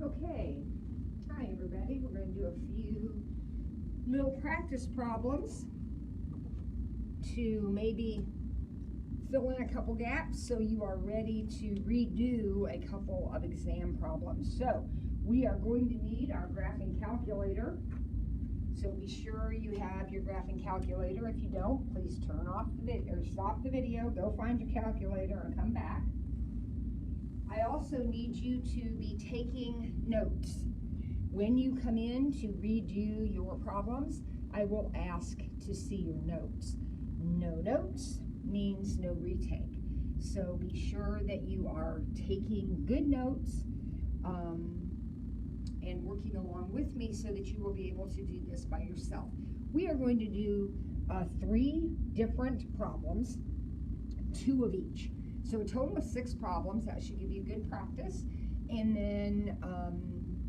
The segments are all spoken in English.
Okay, hi everybody. We're going to do a few little practice problems to maybe fill in a couple gaps so you are ready to redo a couple of exam problems. So we are going to need our graphing calculator. So be sure you have your graphing calculator. If you don't, please turn off the video or stop the video, go find your calculator and come back. I also need you to be taking notes. When you come in to redo your problems, I will ask to see your notes. No notes means no retake. So be sure that you are taking good notes and working along with me so that you will be able to do this by yourself. We are going to do 3 different problems, 2 of each. So a total of 6 problems. That should give you good practice. And then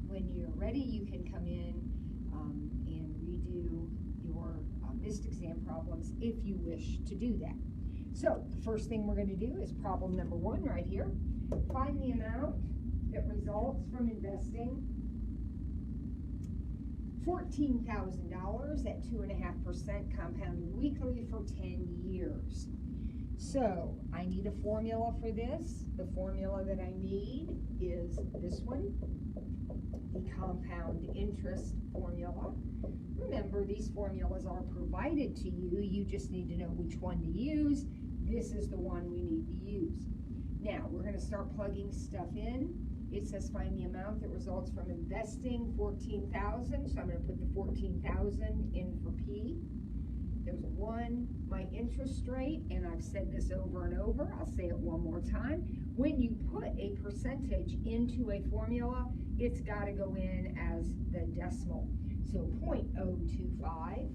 when you're ready, you can come in and redo your missed exam problems if you wish to do that. So the first thing we're going to do is problem number 1 right here. Find the amount that results from investing $14,000 at 2.5% compounded weekly for 10 years. So I need a formula for this. The formula that I need is this one, the compound interest formula. Remember, these formulas are provided to you. You just need to know which one to use. This is the one we need to use. Now, we're going to start plugging stuff in. It says find the amount that results from investing $14,000. So I'm going to put the $14,000 in for P. There's 1, my interest rate, and I've said this over and over. I'll say it one more time. When you put a percentage into a formula, it's got to go in as the decimal. So 0.025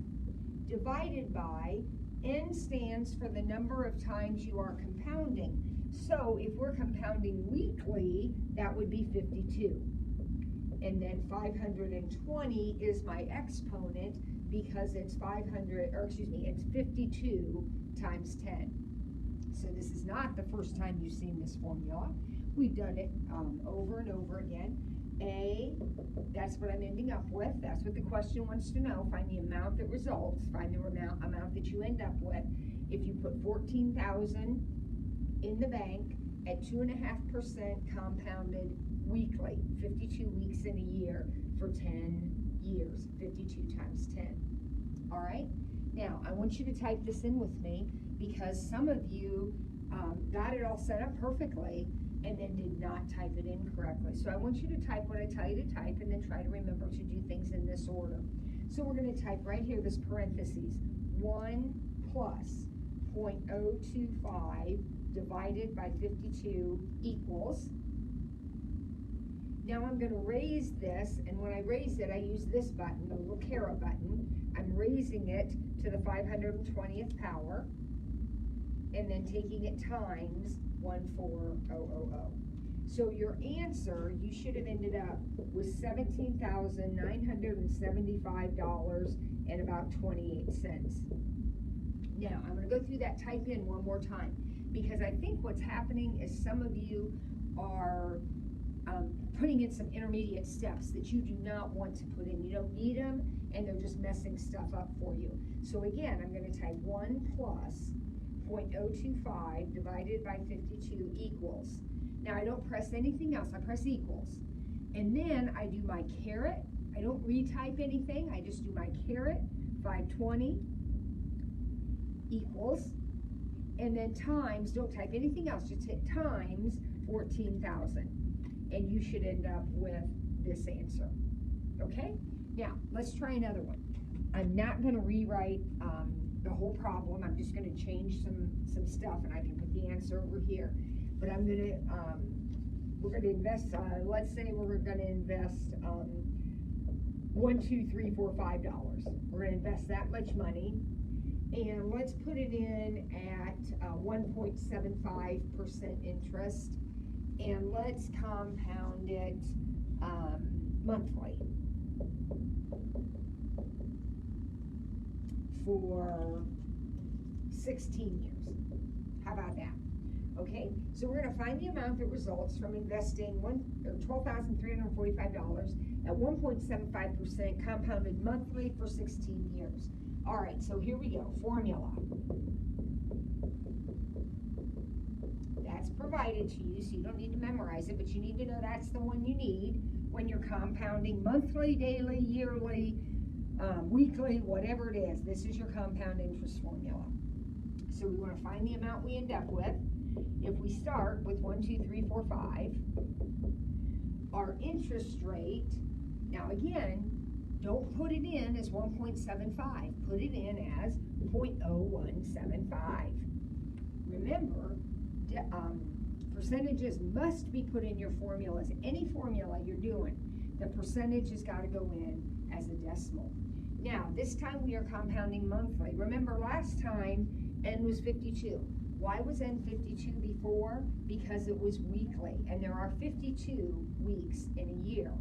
divided by N stands for the number of times you are compounding. So if we're compounding weekly, that would be 52. And then 520 is my exponent because it's it's 52 times 10. So this is not the first time you've seen this formula. We've done it over and over again. A, that's what I'm ending up with. That's what the question wants to know. Find the amount that results. Find the amount that you end up with. If you put $14,000 in the bank at 2.5% compounded weekly, 52 weeks in a year for 10 years, 52 times 10. All right? Now, I want you to type this in with me because some of you got it all set up perfectly and then did not type it in correctly. So I want you to type what I tell you to type and then try to remember to do things in this order. So we're going to type right here this parentheses, 1 plus 0.025 divided by 52 equals. Now I'm going to raise this, and when I raise it, I use this button, the little caret button. I'm raising it to the 520th power, and then taking it times 14000. So your answer, you should have ended up with $17,975 and about 28 cents. Now, I'm going to go through that type in one more time, because I think what's happening is some of you are putting in some intermediate steps that you do not want to put in. You don't need them, and they're just messing stuff up for you. So again, I'm going to type 1 plus 0.025 divided by 52 equals. Now I don't press anything else, I press equals. And then I do my caret. I don't retype anything, I just do my caret, 520 equals. And then times, don't type anything else, just hit times 14,000. And you should end up with this answer. Okay? Now, let's try another one. I'm not going to rewrite the whole problem. I'm just going to change some stuff, and I can put the answer over here. But I'm going to, we're going to invest, let's say we're going to invest $1, $2, $3, $4, $5. We're going to invest that much money. And let's put it in at 1.75% interest. And let's compound it monthly for 16 years. How about that? Okay, so we're going to find the amount that results from investing $12,345 at 1.75% compounded monthly for 16 years. All right, so here we go. Formula. That's provided to you, so you don't need to memorize it, but you need to know that's the one you need when you're compounding monthly, daily, yearly, weekly, whatever it is. This is your compound interest formula. So we want to find the amount we end up with. If we start with 1, 2, 3, 4, 5, our interest rate, now again, don't put it in as 1.75. Put it in as 0.0175. Remember, percentages must be put in your formulas. Any formula you're doing, the percentage has got to go in as a decimal. Now, this time we are compounding monthly. Remember last time, N was 52. Why was N 52 before? Because it was weekly, and there are 52 weeks in a year.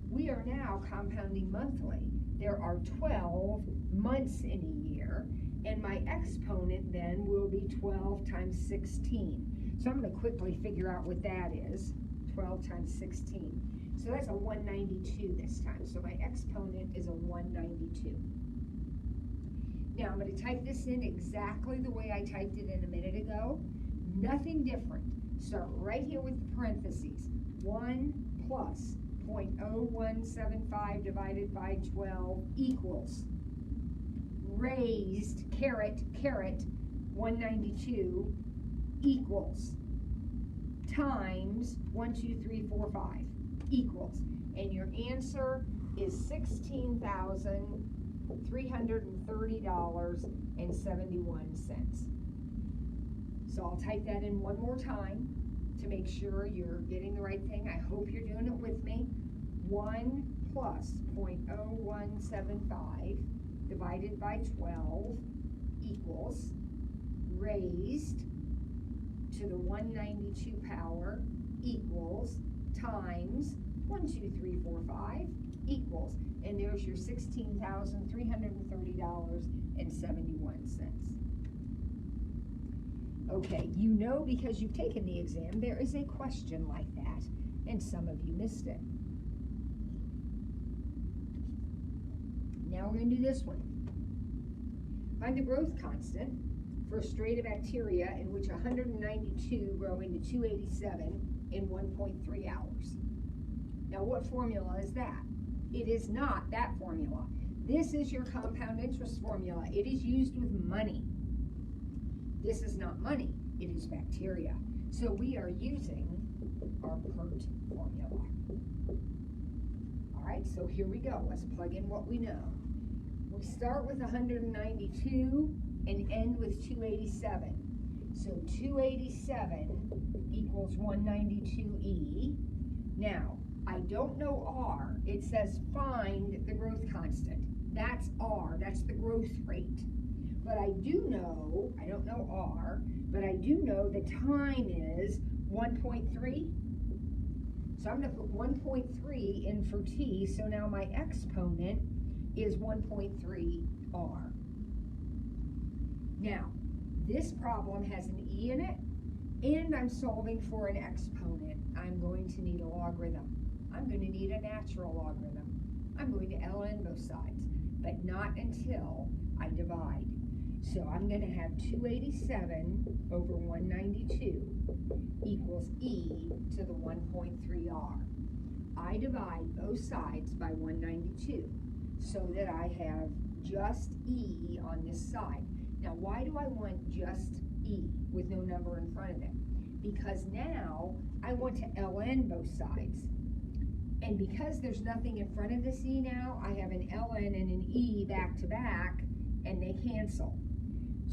We are now compounding monthly. There are 12 months in a year, and my exponent then will be 12 times 16. So I'm going to quickly figure out what that is. 12 times 16. So that's a 192 this time. So my exponent is a 192. Now I'm going to type this in exactly the way I typed it in a minute ago. Nothing different. Start right here with the parentheses. 1 plus 0.0175 divided by 12 equals raised, caret, 192 equals times 1, 2, 3, 4, 5 equals. And your answer is $16,330.71. So I'll type that in one more time to make sure you're getting the right thing. I hope you're doing it with me. 1 plus 0.0175 divided by 12 equals raised to the 192 power equals times 1, 2, 3, 4, 5 equals. And there's your $16,330.71. Okay, you know because you've taken the exam, there is a question like that, and some of you missed it. Now we're going to do this one. Find the growth constant for a strain of bacteria in which 192 grow into 287 in 1.3 hours. Now what formula is that? It is not that formula. This is your compound interest formula. It is used with money. This is not money, it is bacteria. So we are using our PERT formula. All right, so here we go. Let's plug in what we know. We start with 192 and end with 287. So 287 equals 192E. Now, I don't know R. It says find the growth constant. That's R, that's the growth rate. But I do know, I don't know R, but I do know the time is 1.3. So I'm going to put 1.3 in for T, so now my exponent is 1.3 R. Now, this problem has an E in it, and I'm solving for an exponent. I'm going to need a logarithm. I'm going to need a natural logarithm. I'm going to ln both sides, but not until I divide. So I'm going to have 287 over 192 equals e to the 1.3r. I divide both sides by 192 so that I have just e on this side. Now, why do I want just e with no number in front of it? Because now I want to ln both sides. And because there's nothing in front of this e now, I have an ln and an e back to back, and they cancel.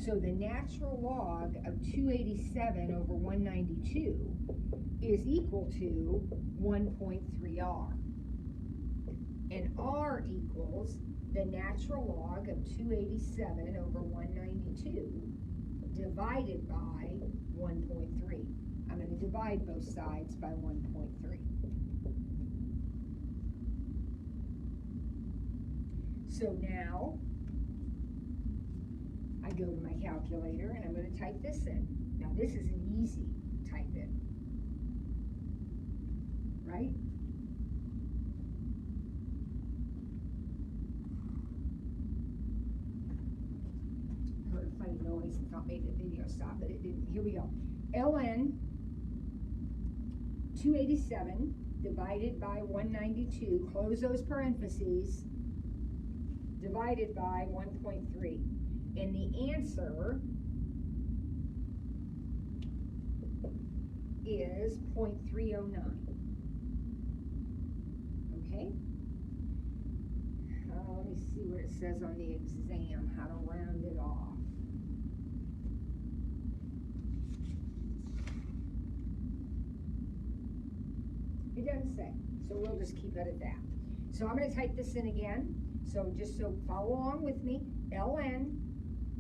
So the natural log of 287 over 192 is equal to 1.3r. And r equals the natural log of 287 over 192 divided by 1.3. I'm going to divide both sides by 1.3. So now I go to my calculator and I'm going to type this in. Now this is an easy type in, right? Heard a funny noise and thought maybe the video stopped, but it didn't. Here we go. ln 287 divided by 192, close those parentheses, divided by 1.3. And the answer is 0.309. Okay? Let me see what it says on the exam, how to round it off. It doesn't say, so we'll just keep it at that. So I'm going to type this in again. So just so follow along with me, ln,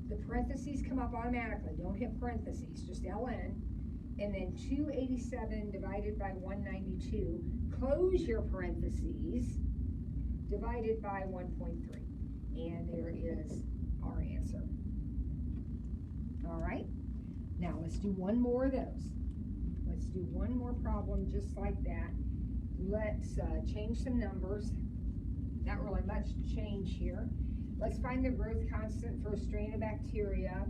the parentheses come up automatically. Don't hit parentheses, just ln. And then 287 divided by 192, close your parentheses, divided by 1.3. And there is our answer. All right, now let's do one more of those. Let's do one more problem just like that. Let's change some numbers. Not really much to change here. Let's find the growth constant for a strain of bacteria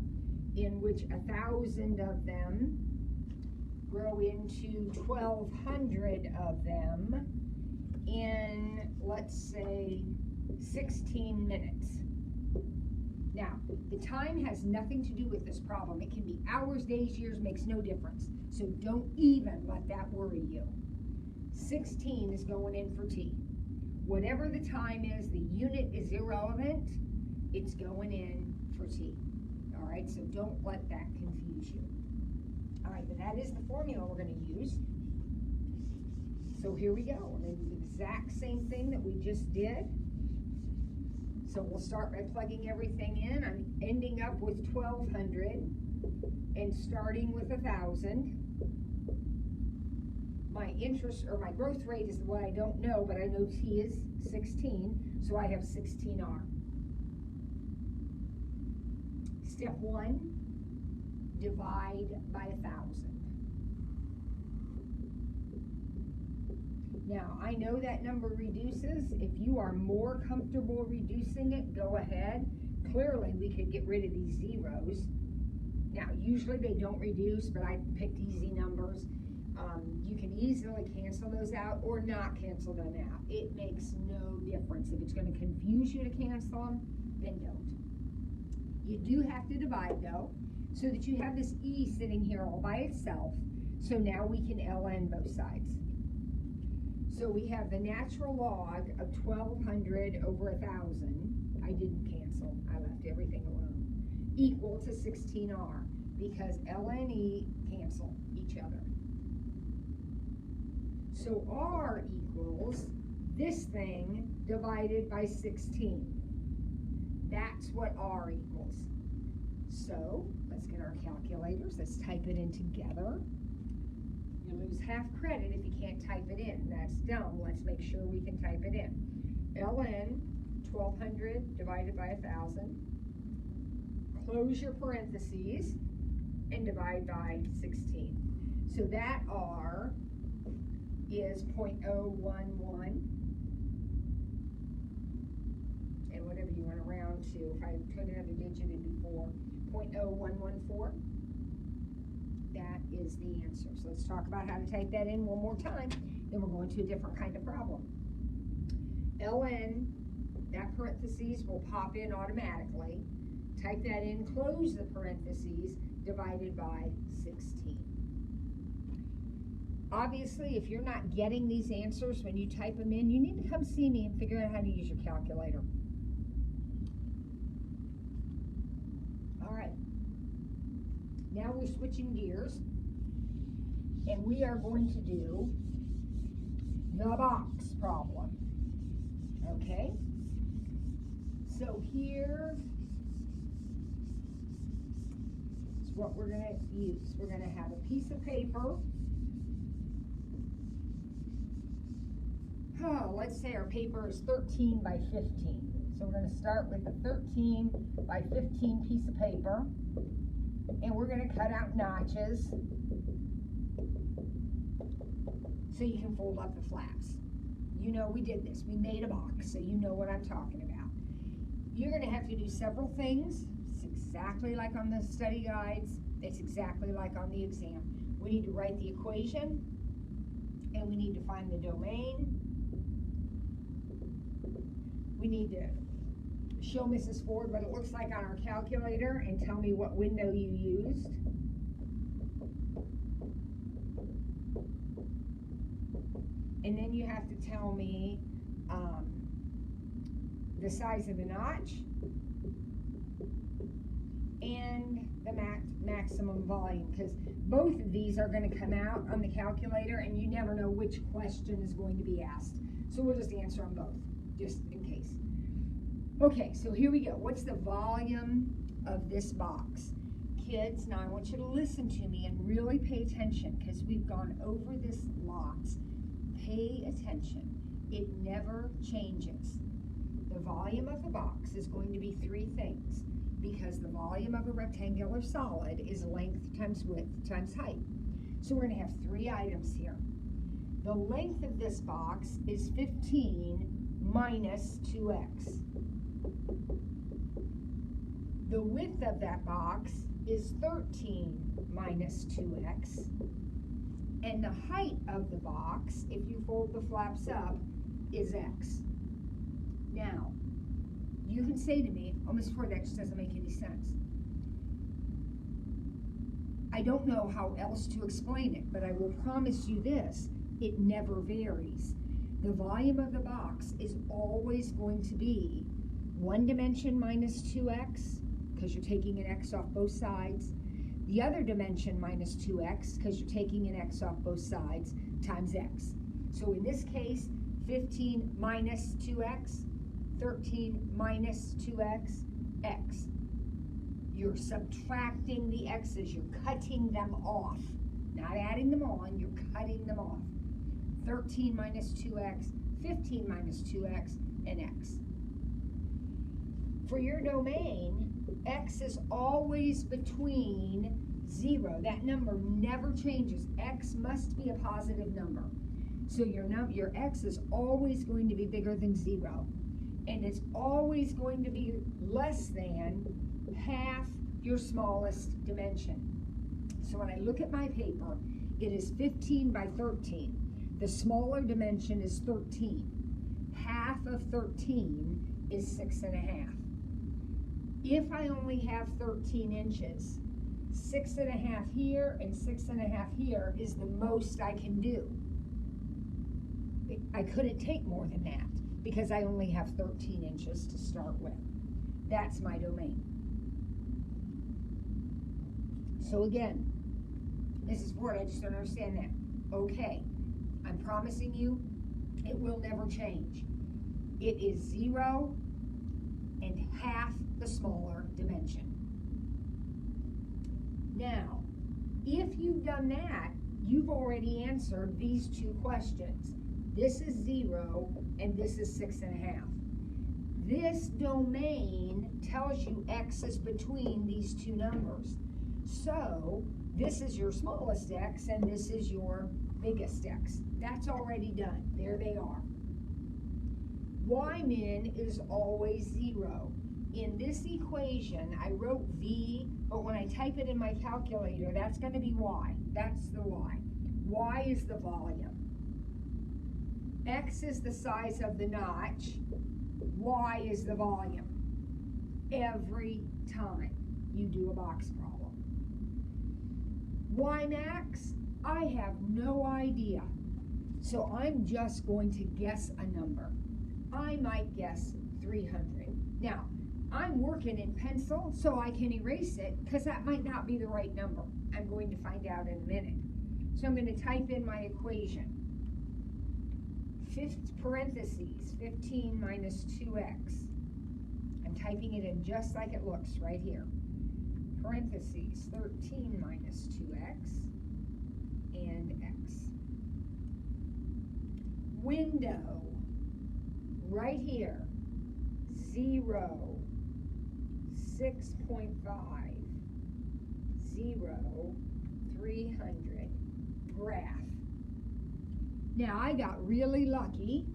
in which 1,000 of them grow into 1,200 of them in, let's say, 16 minutes. Now, the time has nothing to do with this problem. It can be hours, days, years, makes no difference. So don't even let that worry you. 16 is going in for T. Whatever the time is, the unit is irrelevant. It's going in for T. All right, so don't let that confuse you. All right, but that is the formula we're going to use. So here we go. We're going to do the exact same thing that we just did. So we'll start by plugging everything in. I'm ending up with 1,200 and starting with 1,000. My interest or my growth rate is what I don't know, but I know T is 16, so I have 16R. Step 1, divide by 1,000. Now, I know that number reduces. If you are more comfortable reducing it, go ahead. Clearly, we could get rid of these zeros. Now, usually they don't reduce, but I picked easy numbers. You can easily cancel those out or not cancel them out. It makes no difference. If it's going to confuse you to cancel them, then don't. You do have to divide, though, so that you have this E sitting here all by itself. So now we can ln both sides. So we have the natural log of 1,200 over 1,000. I didn't cancel. I left everything alone. Equal to 16R, because ln E cancel each other. So R equals this thing divided by 16. That's what R equals. So let's get our calculators. Let's type it in together. You lose half credit if you can't type it in. That's dumb. Let's make sure we can type it in. ln 1,200 divided by 1,000. Close your parentheses and divide by 16. So that R is 0.011. And whatever you want to round to, if I put another digit in before, 0.0114. That is the answer. So let's talk about how to type that in one more time. Then we're going to a different kind of problem. ln, that parentheses will pop in automatically. Type that in, close the parentheses, divided by 16. Obviously, if you're not getting these answers when you type them in, you need to come see me and figure out how to use your calculator. All right. Now we're switching gears, and we are going to do the box problem. Okay? So here is what we're going to use. We're going to have a piece of paper. Let's say our paper is 13 by 15. So we're going to start with a 13 by 15 piece of paper. and we're going to cut out notches so you can fold up the flaps. You know we did this. We made a box, so you know what I'm talking about. You're going to have to do several things. It's exactly like on the study guides. It's exactly like on the exam. We need to write the equation, and we need to find the domain. We need to show Mrs. Ford what it looks like on our calculator and tell me what window you used. And then you have to tell me the size of the notch and the maximum volume, because both of these are going to come out on the calculator and you never know which question is going to be asked. So we'll just answer them both, just in case. Okay, so here we go. What's the volume of this box? Kids, now I want you to listen to me and really pay attention, because we've gone over this lots. Pay attention. It never changes. The volume of the box is going to be three things, because the volume of a rectangular solid is length times width times height. So we're going to have three items here. The length of this box is 15 minus 2x. The width of that box is 13 minus 2x. And the height of the box, if you fold the flaps up, is x. Now, you can say to me, oh, Ms. Ford, that just doesn't make any sense. I don't know how else to explain it, but I will promise you this, it never varies. The volume of the box is always going to be one dimension minus 2x, because you're taking an x off both sides. The other dimension minus 2x, because you're taking an x off both sides, times x. So in this case, 15 minus 2x, 13 minus 2x, x. You're subtracting the x's, you're cutting them off. Not adding them on, you're cutting them off. 13 minus 2x, 15 minus 2x, and x. For your domain, x is always between 0. That number never changes. X must be a positive number. So your x is always going to be bigger than 0. And it's always going to be less than half your smallest dimension. So when I look at my paper, it is 15 by 13. The smaller dimension is 13. Half of 13 is 6.5. If I only have 13 inches, 6.5 here and 6.5 here is the most I can do. I couldn't take more than that because I only have 13 inches to start with. That's my domain. So again, Mrs. Ford, I just don't understand that. Okay, I'm promising you it will never change. It is 0 and half the smaller dimension. Now, if you've done that, you've already answered these two questions. This is 0 and this is 6.5. This domain tells you x is between these two numbers. So this is your smallest x and this is your biggest x. That's already done. There they are. Y min is always 0. In this equation, I wrote v, but when I type it in my calculator, that's going to be y. That's the y. Y is the volume. X is the size of the notch. Y is the volume. Every time you do a box problem. Y max, I have no idea. So I'm just going to guess a number. I might guess 300. Now, I'm working in pencil, so I can erase it, because that might not be the right number. I'm going to find out in a minute. So I'm going to type in my equation. Parentheses, 15 minus 2x. I'm typing it in just like it looks right here. Parentheses, 13 minus 2x and x. Window, right here, 0, 6.5, 0, 300, graph. Now I got really lucky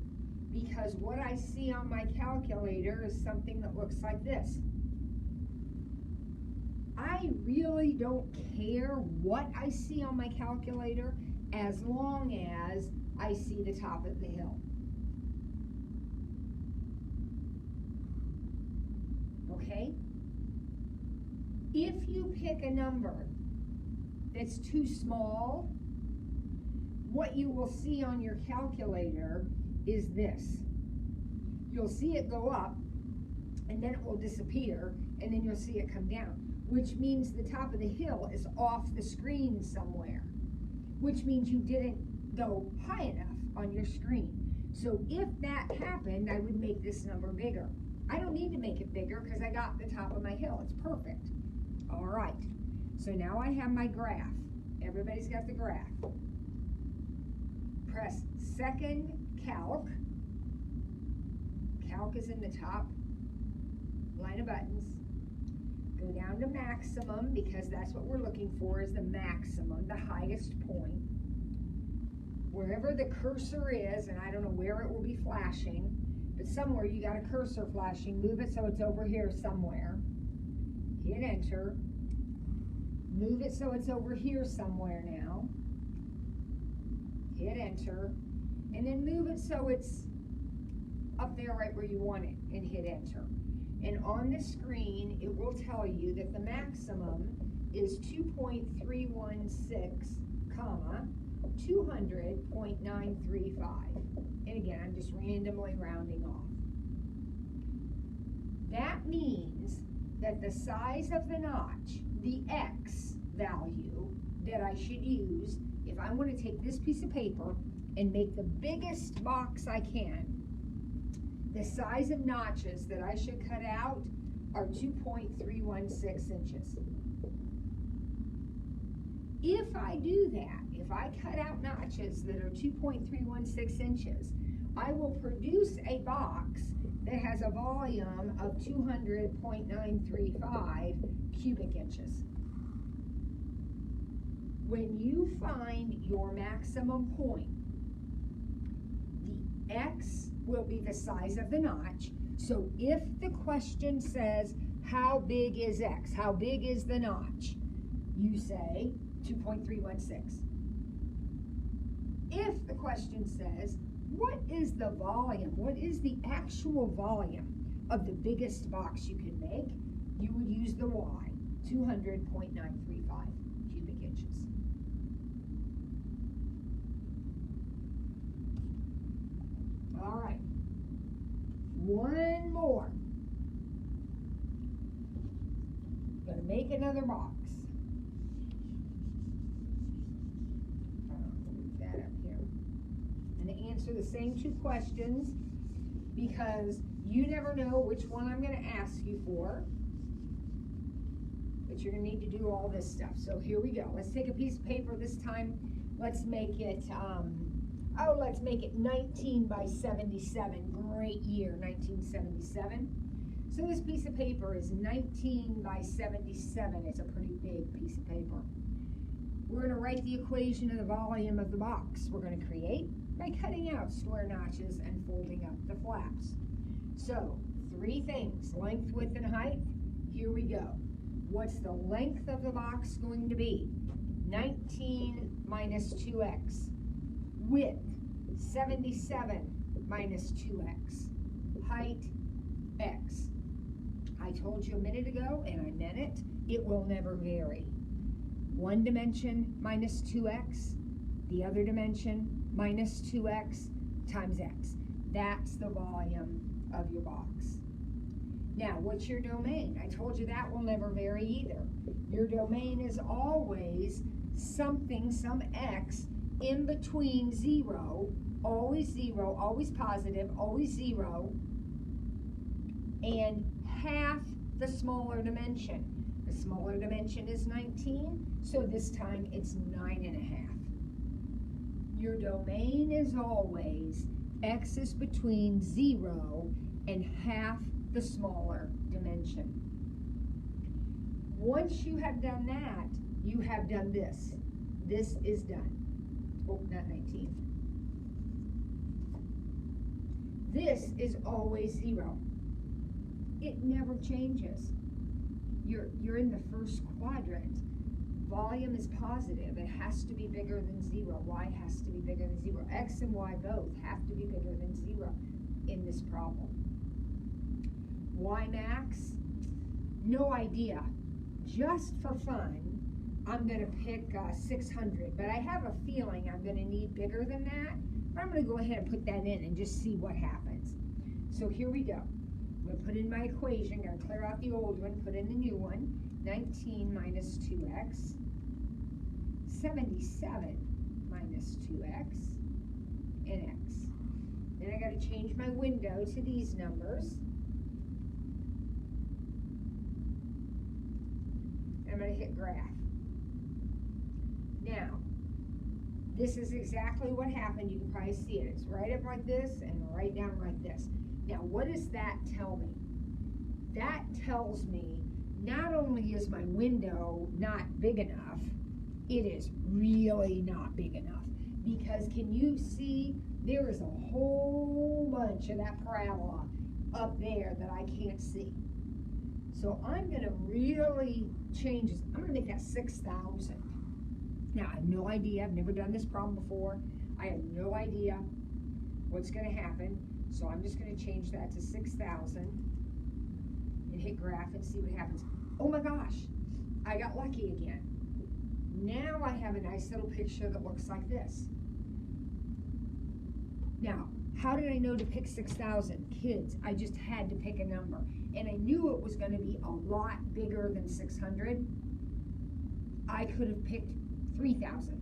because what I see on my calculator is something that looks like this. I really don't care what I see on my calculator as long as I see the top of the hill. Okay? If you pick a number that's too small, what you will see on your calculator is this. You'll see it go up, and then it will disappear, and then you'll see it come down, which means the top of the hill is off the screen somewhere, which means you didn't go high enough on your screen. So if that happened, I would make this number bigger. I don't need to make it bigger because I got the top of my hill. It's perfect. All right. So now I have my graph. Everybody's got the graph. Press second calc. Calc is in the top line of buttons. Go down to maximum because that's what we're looking for, is the maximum, the highest point. Wherever the cursor is, and I don't know where it will be flashing, but somewhere you got a cursor flashing, move it so it's over here somewhere. Hit enter. Move it so it's over here somewhere now. Hit enter. And then move it so it's up there right where you want it and hit enter. And on the screen, it will tell you that the maximum is 2.316, comma, 200.935. And again, I'm just randomly rounding off. That means that the size of the notch, the X value that I should use, if I want to take this piece of paper and make the biggest box I can, the size of notches that I should cut out are 2.316 inches. If I do that, if I cut out notches that are 2.316 inches, I will produce a box that has a volume of 200.935 cubic inches. When you find your maximum point, the X will be the size of the notch. So if the question says, how big is X? How big is the notch? You say 2.316. If the question says, what is the volume? What is the actual volume of the biggest box you can make? You would use the Y, 200.935 cubic inches. All right, one more. Gonna make another box. Move that up here. I'm gonna answer the same two questions because you never know which one I'm gonna ask you for, but you're gonna need to do all this stuff. So here we go. Let's take a piece of paper this time. Let's make it, let's make it 19 by 77. Great year, 1977. So this piece of paper is 19 by 77. It's a pretty big piece of paper. We're going to write the equation of the volume of the box we're going to create by cutting out square notches and folding up the flaps. So, three things, length, width, and height. Here we go. What's the length of the box going to be? 19 minus 2x. Width, 77 minus 2x. Height, x. I told you a minute ago, and I meant it, it will never vary. One dimension minus 2x, the other dimension minus 2x times x. That's the volume of your box. Now, what's your domain? I told you that will never vary either. Your domain is always something, some x, in between 0, always positive, always 0, and half the smaller dimension. The smaller dimension is 19, so this time it's 9.5. Your domain is always x is between 0 and half the smaller dimension. Once you have done that, you have done this. This is done. Oh, not 19. This is always 0. It never changes. You're in the first quadrant. Volume is positive. It has to be bigger than 0. Y has to be bigger than 0. X and Y both have to be bigger than 0 in this problem. Y max, no idea. Just for fun, I'm going to pick 600, but I have a feeling I'm going to need bigger than that. But I'm going to go ahead and put that in and just see what happens. So here we go. I'm going to put in my equation. Going to clear out the old one, put in the new one. 19 minus 2x. 77 minus 2x and x. Then I got to change my window to these numbers. I'm going to hit graph. Now, this is exactly what happened. You can probably see it. It's right up like this and right down like this. Now, what does that tell me? That tells me not only is my window not big enough, it is really not big enough. Because can you see there is a whole bunch of that parabola up there that I can't see. So I'm going to really change this. I'm going to make that 6,000. Now, I have no idea. I've never done this problem before. I have no idea what's going to happen. So I'm just going to change that to 6,000 and hit graph and see what happens. Oh my gosh, I got lucky again. Now I have a nice little picture that looks like this. Now, how did I know to pick 6,000? Kids, I just had to pick a number. And I knew it was going to be a lot bigger than 600. I could have picked 3,000.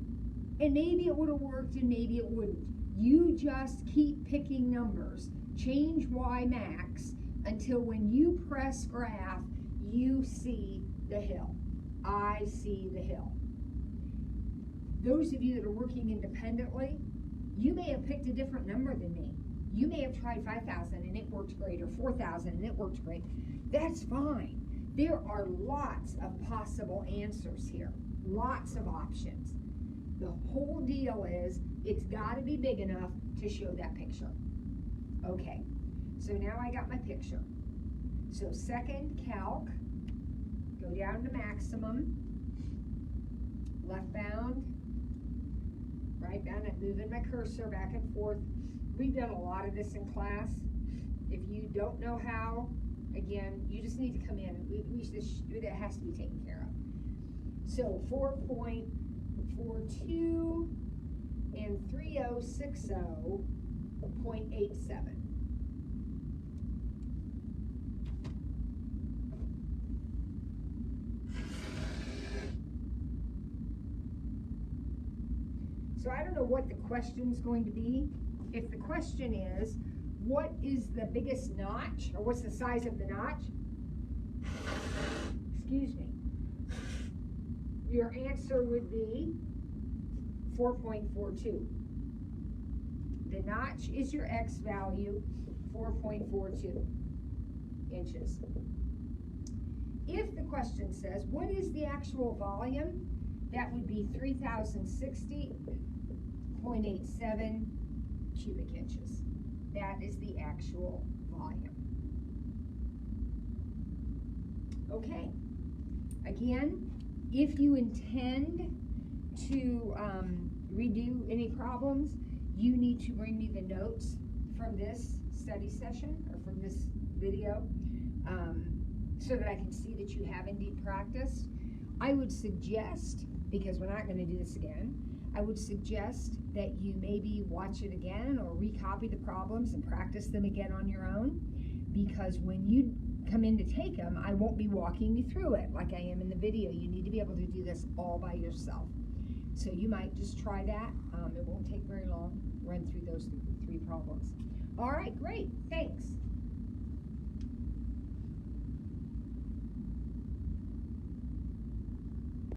And maybe it would have worked and maybe it wouldn't. You just keep picking numbers. Change Y max until when you press graph, you see the hill. I see the hill. Those of you that are working independently, you may have picked a different number than me. You may have tried 5,000 and it worked great, or 4,000 and it worked great. That's fine. There are lots of possible answers here, lots of options. The whole deal is it's got to be big enough to show that picture. Okay, so now I got my picture. So second calc, go down to maximum, left bound, right bound. I'm moving my cursor back and forth. We've done a lot of this in class. If you don't know how, again, you just need to come in. That has to be taken care of. So 4.42 and 3060.87. So I don't know what the question's going to be. If the question is, what is the biggest notch, or what's the size of the notch? Excuse me. Your answer would be 4.42. The notch is your X value, 4.42 inches. If the question says, what is the actual volume? That would be 3,060.87 cubic inches. That is the actual volume. Okay. Again, if you intend to redo any problems, you need to bring me the notes from this study session or from this video so that I can see that you have indeed practiced. I would suggest, because we're not going to do this again, I would suggest that you maybe watch it again or recopy the problems and practice them again on your own, because when you come in to take them, I won't be walking you through it like I am in the video. You need to be able to do this all by yourself. So you might just try that. It won't take very long. Run through those three problems. All right, great. Thanks.